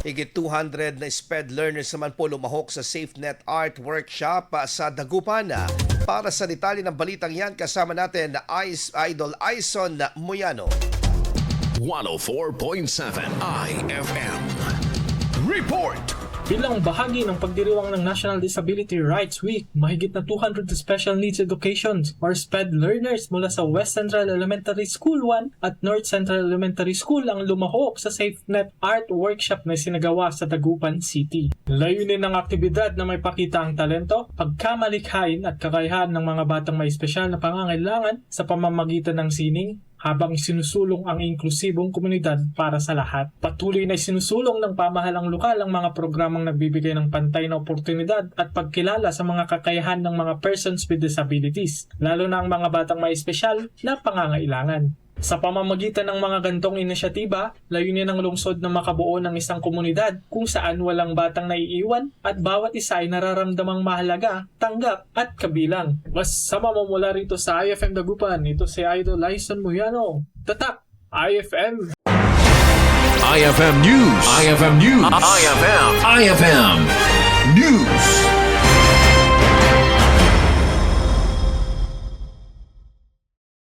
Higit 200 na SPED learners naman po lumahok sa SafeNet Art Workshop sa Dagupan. Para sa detalye ng balitang yan, kasama natin na Idol Aison Moyano. 104.7 IFM. Report! Bilang bahagi ng pagdiriwang ng National Disability Rights Week, mahigit na 200 Special Needs Educations or SPED learners mula sa West Central Elementary School 1 at North Central Elementary School ang lumahok sa SafeNet Art Workshop na sinagawa sa Dagupan City. Layunin ng aktibidad na may pakita ang talento, pagkamalikhain at kakayahan ng mga batang may espesyal na pangangailangan sa pamamagitan ng sining, habang sinusulong ang inklusibong komunidad para sa lahat. Patuloy na sinusulong ng pamahalang lokal ang mga programang nagbibigay ng pantay na oportunidad at pagkilala sa mga kakayahan ng mga persons with disabilities, lalo na ang mga batang may espesyal na pangangailangan. Sa pamamagitan ng mga gantong inisyatiba, layunin ng lungsod na makabuo ng isang komunidad kung saan walang batang naiiwan at bawat isa ay nararamdamang mahalaga, tanggap at kabilang. Kasama mo mula rito sa IFM Dagupan, ito si Idol Aison Moyano. Tatak! IFM! IFM News! IFM News! IFM!